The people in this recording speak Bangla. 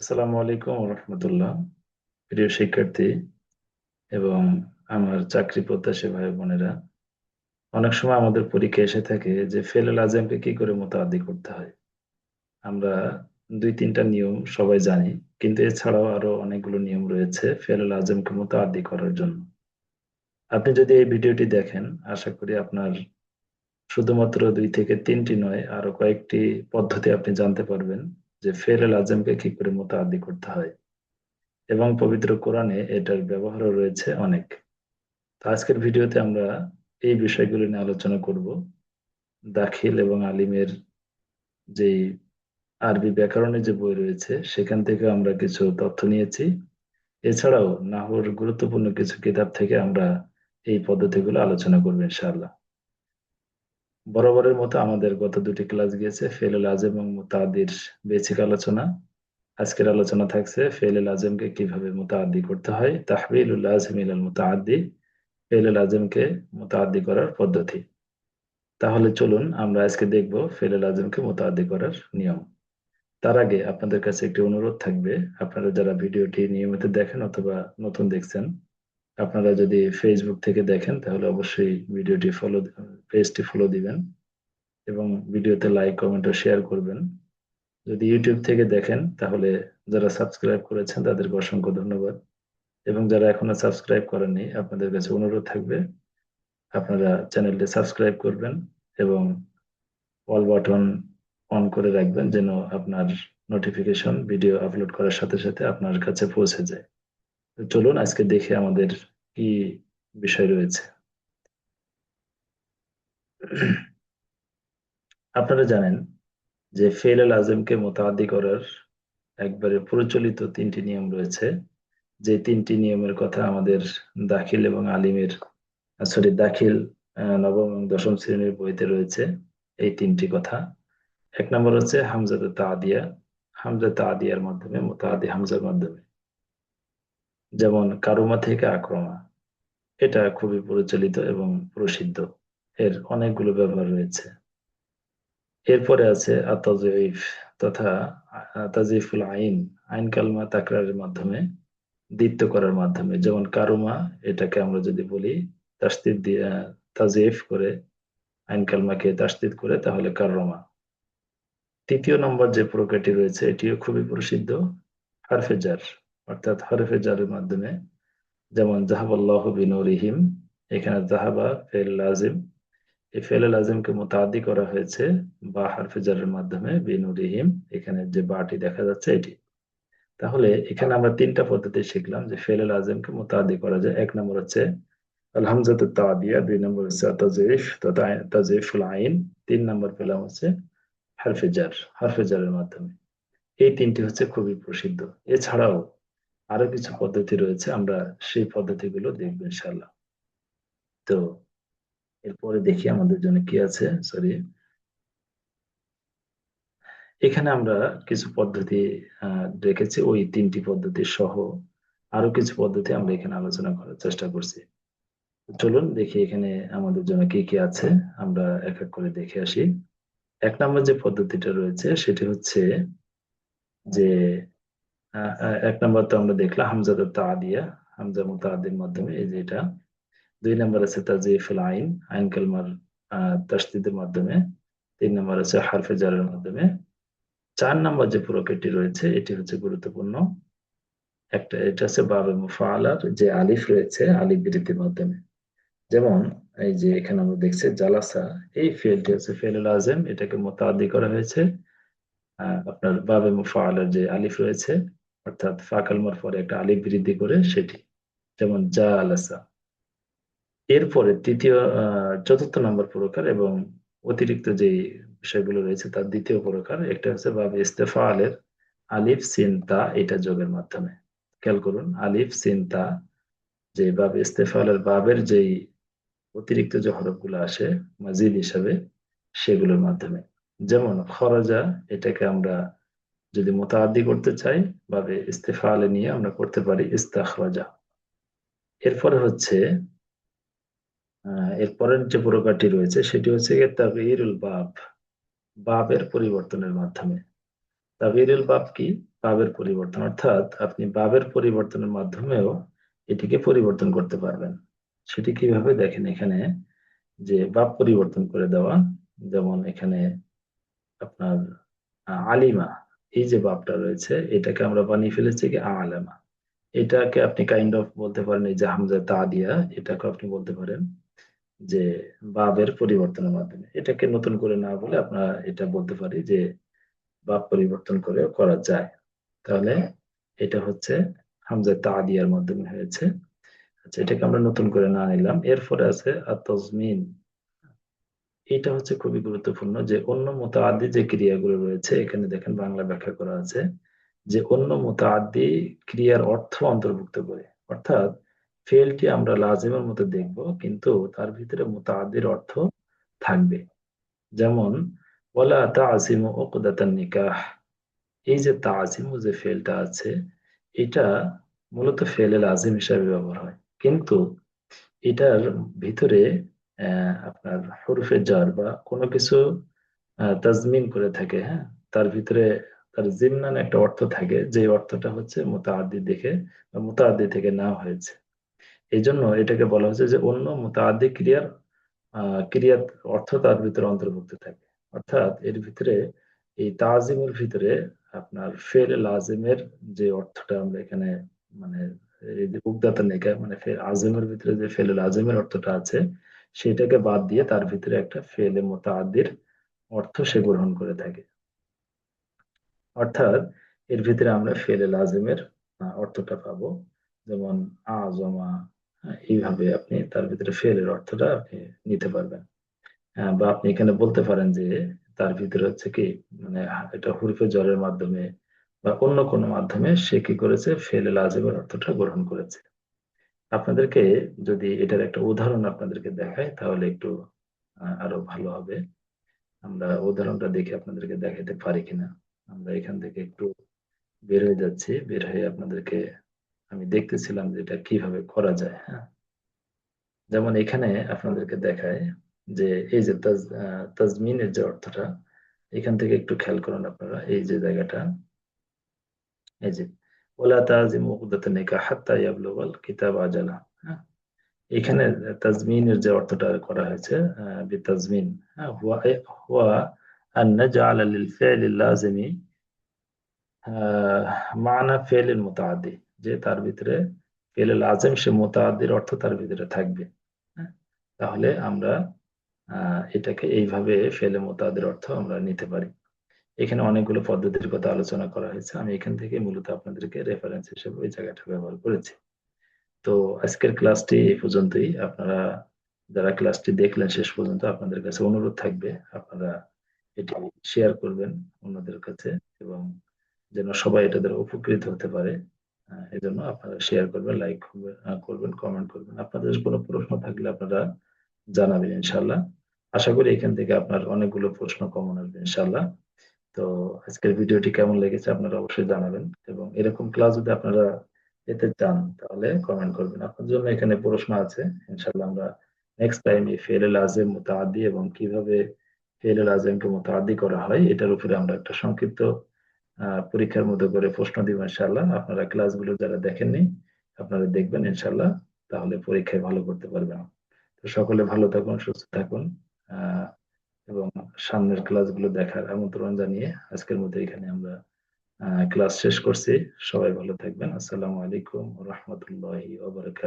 আসসালামু আলাইকুম রহমতুল্লাহ। প্রিয় শিক্ষার্থী এবং আমার চাকরি প্রত্যাশী ভাই বোনেরা, অনেক সময় আমাদের পরীক্ষা এসে থাকে যে ফেলেল আজমকে কি করে মোতাআদ্দি করতে হয়। আমরা দুই তিনটা নিয়ম সবাই জানি, কিন্তু এছাড়াও আরো অনেকগুলো নিয়ম রয়েছে ফেলেল আজমকে মোতাআদ্দি করার জন্য। আপনি যদি এই ভিডিওটি দেখেন, আশা করি আপনার শুধুমাত্র দুই থেকে তিনটি নয়, আরো কয়েকটি পদ্ধতি আপনি জানতে পারবেন যে ফেলেল আজমকে কি করে মোতাআদ্দি করতে হয়। এবং পবিত্র কোরআনে এটার ব্যবহারও রয়েছে অনেক। তো আজকের ভিডিওতে আমরা এই বিষয়গুলো নিয়ে আলোচনা করব। দাখিল এবং আলিমের যে আরবি ব্যাকরণের যে বই রয়েছে সেখান থেকে আমরা কিছু তথ্য নিয়েছি। এছাড়াও নাহর গুরুত্বপূর্ণ কিছু কিতাব থেকে আমরা এই পদ্ধতিগুলো আলোচনা করবো ইনশাআল্লাহ। বরাবরের মতো আমাদের গত দুটি ক্লাস গিয়েছে ফেলুল আজম এবং মুতাআদ্দির বেসিক আলোচনা। আজকের আলোচনা থাকছে ফেলুল আজমকে কিভাবে মুতাআদ্দি করতে হয়, তাহবিলুল আজম ইলাল মুতাআদ্দি, ফেলুল আজমকে মুতাআদ্দি করার পদ্ধতি। তাহলে চলুন আমরা আজকে দেখব ফেলুল আজমকে মুতাআদ্দি করার নিয়ম। তার আগে আপনাদের কাছে একটি অনুরোধ থাকবে, আপনারা যারা ভিডিওটি নিয়মিত দেখেন অথবা নতুন দেখছেন, আপনারা যদি ফেসবুক থেকে দেখেন তাহলে অবশ্যই ভিডিওটি পেজটি ফলো দিবেন এবং ভিডিওতে লাইক কমেন্ট ও শেয়ার করবেন। যদি ইউটিউব থেকে দেখেন তাহলে যারা সাবস্ক্রাইব করেছেন তাদেরকে অসংখ্য ধন্যবাদ, এবং যারা এখনো সাবস্ক্রাইব করেননি আপনাদের কাছে অনুরোধ থাকবে আপনারা চ্যানেলটি সাবস্ক্রাইব করবেন এবং অল বাটন অন করে রাখবেন যেন আপনার নোটিফিকেশন ভিডিও আপলোড করার সাথে সাথে আপনার কাছে পৌঁছে যায়। তো চলুন আজকে দেখে আমাদের কি বিষয় রয়েছে। আপনারা জানেন যে ফেল আল আজমকে মোতাআদ্দি করার একবারে প্রচলিত তিনটি নিয়ম রয়েছে। যে তিনটি নিয়মের কথা আমাদের দাখিল এবং আলিমের, সরি দাখিল, নবম এবং দশম শ্রেণীর বইতে রয়েছে। এই তিনটি কথা, এক নম্বর হচ্ছে হামজাতুত তাদিয়া, হামজা তাদিয়ার মাধ্যমে মুতাআদ্দি হামজার মাধ্যমে, যেমন কারুমা থেকে আক্রমা। এটা খুবই প্রচলিত এবং প্রসিদ্ধ, এর অনেকগুলো ব্যবহার রয়েছে। এরপরে আছে আতাযঈফ তথা তাযঈফুল আইন, আইন কালমা তাকরারের মাধ্যমে, দ্বিত্ব করার মাধ্যমে, যেমন কারুমা, এটাকে আমরা যদি বলি তাসদীদ দিয়ে তাযঈফ করে, আইন কালমাকে তাসদীদ করে তাহলে কাররমা। তৃতীয় নম্বর যে প্রক্রিয়াটি রয়েছে এটিও খুবই প্রসিদ্ধ, হরফে জার, অর্থাৎ হরফে জারের মাধ্যমে, যেমন জাহাবাল্লাহু বিনুরিহিম। এখানে জাহাবা ফেল লাজিম, এই ফেল লাজিমকে মুতাআদ্দি করা হয়েছে বা হরফে জারের মাধ্যমে, বিনুরিহিম, এখানে যে বাটি দেখা যাচ্ছে এটি। তাহলে এখানে আমরা তিনটা পদ্ধতি শিখলাম যে ফেল লাজিমকে মুতাআদ্দি করা যায়। এক নম্বর হচ্ছে আল হামজাতু তাদিয়া, দুই নম্বর হচ্ছে তাযঈফ তথা তাযঈফুল আইন, তিন নম্বর পেলাম হচ্ছে হরফে জার, হরফে জারের মাধ্যমে। এই তিনটি হচ্ছে খুবই প্রসিদ্ধ। এছাড়াও আরো কিছু পদ্ধতি রয়েছে, আমরা সেই পদ্ধতিগুলো দেখবো ইনশাল্লাহ। তো এরপরে দেখি আমাদের জন্য কি আছে, সরি, এখানে আমরা কিছু পদ্ধতি রেখেছি, ওই তিনটি পদ্ধতি সহ আরো কিছু পদ্ধতি আমরা এখানে আলোচনা করার চেষ্টা করছি। তো চলুন দেখি এখানে আমাদের জন্য কি কি আছে, আমরা এক এক করে দেখে আসি। এক নম্বর যে পদ্ধতিটা রয়েছে সেটি হচ্ছে যে এক নম্বর তো আমরা দেখলাম হামজাতুত তাদিয়া, হামজা মুতাআদ্দির মাধ্যমে, এই যে এটা। দুই নম্বর আছে তাযঈফুল আইন, আইন কালমার তাসদীদের মাধ্যমে। তিন নম্বর আছে হরফে জারের মাধ্যমে। চার নম্বর যে প্রক্রিয়াটি রয়েছে এটি হচ্ছে গুরুত্বপূর্ণ একটা, এটা হচ্ছে বাবে মুফাআলার যে আলিফ রয়েছে, আলিফ বৃদ্ধির মাধ্যমে। যেমন এই যে এখানে আমরা দেখছি জালাসা, এই ফিল্ডটি হচ্ছে ফেলুল আজম, এটাকে মুতাআদ্দি করা হয়েছে আপনার বাবে মুফাআলার যে আলিফ রয়েছে, অর্থাৎ ফা কালমার পরে একটা আলিফ বৃদ্ধি করে সেটি, যেমন জালাসা। এরপরে চতুর্থ নম্বর প্রকার এবং অতিরিক্ত যে বিষয়গুলো রয়েছে তার দ্বিতীয় প্রকার, একটা হচ্ছে বাবে ইস্তেফালের আলিফ সিন তা, এটা যোগের মাধ্যমে। খেয়াল করুন, আলিফ সিন তা, যে বাবে ইস্তেফালের বাবের যেই অতিরিক্ত যে হরফগুলো আসে মাজিদ হিসাবে, সেগুলোর মাধ্যমে। যেমন খরাজা, এটাকে আমরা যদি মুতাআদ্দি করতে চাই বাবে ইস্তেফালে নিয়ে আমরা করতে পারি ইস্তাখরাজা। এরপরে হচ্ছে এর পরের যে প্রকারটি রয়েছে সেটি হচ্ছে গিয়ে তাগয়িরুল বাব, বাবের পরিবর্তনের মাধ্যমে। তাগয়িরুল বাব কি? বাবের পরিবর্তন, অর্থাৎ আপনি বাবের পরিবর্তনের মাধ্যমেও এটিকে পরিবর্তন করতে পারবেন। সেটি কিভাবে দেখেন এখানে, যে বাব পরিবর্তন করে দেওয়া। যেমন এখানে আপনার আলিমা, এই যে বাবটা রয়েছে এটাকে আমরা বানিয়ে ফেলেছি কি আলামা। এটাকে আপনি কাইন্ড অফ বলতে পারেন এই যে হামজা তা দিয়া, এটাকে আপনি বলতে পারেন যে বাবের পরিবর্তনের মাধ্যমে। এটাকে নতুন করে না বলে আপনার এটা বলতে পারি যে বাব পরিবর্তন করে করা যায়। তাহলে এটা হচ্ছে হামজা তা দিয়ার মাধ্যমে হয়েছে। আচ্ছা, এটাকে আমরা নতুন করে না নিলাম। এরপরে আছে আত-তাজমিন। এটা হচ্ছে খুবই গুরুত্বপূর্ণ, যে অন্য মুতাআদ্দি যে ক্রিয়াগুলো রয়েছে এখানে দেখেন বাংলা ব্যাখ্যা করা আছে যে অন্য মুতাআদ্দি ক্রিয়ার অর্থ অন্তর্ভুক্ত করে। অর্থাৎ ফেলটি আমরা লাজিমের মতো দেখব, কিন্তু তার ভিতরে মুতাআদ্দির অর্থ থাকবে। যেমন ওয়ালা তা'জিমু উকদাতান নিকাহ, এই যে তা'জিমু যে ফেলটা আছে এটা মূলত ফেলে লাজিম হিসাবে ব্যবহার হয়, কিন্তু এটার ভিতরে আপনার হরফে জার বা কোনো কিছু তাজমিন করে থাকে, হ্যাঁ, তার ভিতরে তার জিম্নান একটা অর্থ থাকে, যে অর্থটা হচ্ছে মুতাআদ্দি দেখে বা মুতাআদ্দি থেকে নেওয়া হয়েছে। এই জন্য এটাকে বলা হচ্ছে যে অন্য মুতাআদ্দি ক্রিয়ার ক্রিয়ার অর্থ তার ভিতরে অন্তর্ভুক্ত থাকে। অর্থাৎ এর ভিতরে এই তাজিমের ভিতরে আপনার ফেল লাজিমের যে অর্থটা আমরা এখানে মানে এই যে উগদাতা নেকা মানে আজিমের ভিতরে যে ফেল লাজিমের অর্থটা আছে সেটাকে বাদ দিয়ে তার ভিতরে একটা ফেলে মুতাআদ্দির অর্থ সে গ্রহণ করে থাকে। অর্থাৎ এর ভিতরে আমরা ফেলে লাজিমের অর্থটা পাবো। যেমন আজমা, এইভাবে আপনি তার ভিতরে ফেলের অর্থটা আপনি নিতে পারবেন। বা আপনি এখানে বলতে পারেন যে তার ভিতরে হচ্ছে কি মানে এটা হুরফে জরের মাধ্যমে বা অন্য কোনো মাধ্যমে সে কি করেছে, ফেলে লাজিমের অর্থটা গ্রহণ করেছে। আপনাদেরকে যদি এটার একটা উদাহরণ আপনাদেরকে দেখাই তাহলে একটু আরো ভালো হবে। আমরা উদাহরণটা দেখে আপনাদেরকে দেখাতে পারি কিনা। আমরা এখান থেকে একটু বের হয়ে যাচ্ছি, বের হয়ে আপনাদেরকে আমি দেখতেছিলাম যে এটা কিভাবে করা যায়। হ্যাঁ, যেমন এখানে আপনাদেরকে দেখায় যে এই যে তাজমিনের যে অর্থটা, এখান থেকে একটু খেয়াল করুন আপনারা এই যে জায়গাটা, এই যে ওলা তাজিমু উকদাতান নিকাহ হাত্তা ইয়াবলুগাল কিতাব আজালা। হ্যাঁ, এখানে তাজমিনের যে অর্থটা করা হয়েছে বিতাজমিন, হ্যাঁ, হুয়া হুয়া আন নাজআলা লিল ফি'লিল লাজিমি মানা ফেলিল মুতাআদ্দি, যে তার ভিতরে ফেলে লাজিম সে মুতাআদ্দির অর্থ তার ভিতরে থাকবে। হ্যাঁ, তাহলে আমরা এটাকে এইভাবে ফেলে মুতাআদ্দির অর্থ আমরা নিতে পারি। এখানে অনেকগুলো পদ্ধতির কথা আলোচনা করা হয়েছে, আমি এখান থেকে মূলত আপনাদেরকে রেফারেন্স হিসেবে ওই জায়গাটা ব্যবহার করেছি। তো আজকের ক্লাসটি এই পর্যন্তই। আপনারা যারা ক্লাসটি দেখলেন শেষ পর্যন্ত, আপনাদের কাছে অনুরোধ থাকবে আপনারা এটি শেয়ার করবেন অন্যদের কাছে, এবং যেন সবাই এটা দ্বারা উপকৃত হতে পারে। এজন্য আপনারা শেয়ার করবেন, লাইক করবেন, কমেন্ট করবেন। আপনাদের কোনো প্রশ্ন থাকলে আপনারা জানাবেন ইনশাল্লাহ। আশা করি এখান থেকে আপনার অনেকগুলো প্রশ্ন কমন আসবে ইনশাল্লাহ। তো আজকের ভিডিওটি কেমন লেগেছে আপনারা অবশ্যই জানাবেন, এবং এরকম ক্লাস যদি আপনারা পেতে চান তাহলে কমেন্ট করবেন। আপনার জন্য এখানে প্রশ্ন আছে, ইনশাল্লাহ আমরা নেক্সট টাইম এই ফেল আজম মুতাআদ্দি এবং কিভাবে ফেল আজমকে মুতাআদ্দি করা হয় এটার উপরে আমরা একটা সংক্ষিপ্ত পরীক্ষার মতো করে প্রশ্ন দিব ইনশাল্লাহ। আপনারা ক্লাসগুলো যারা দেখেননি আপনারা দেখবেন ইনশাল্লাহ, তাহলে পরীক্ষায় ভালো করতে পারবেন। তো সকলে ভালো থাকুন, সুস্থ থাকুন, আহ এবং সামনের ক্লাসগুলো দেখার আমন্ত্রণ জানিয়ে আজকের মতো এখানে আমরা ক্লাস শেষ করছি। সবাই ভালো থাকবেন। আসসালামু আলাইকুম ওয়া রাহমাতুল্লাহি ওয়া বারাকাতুহু।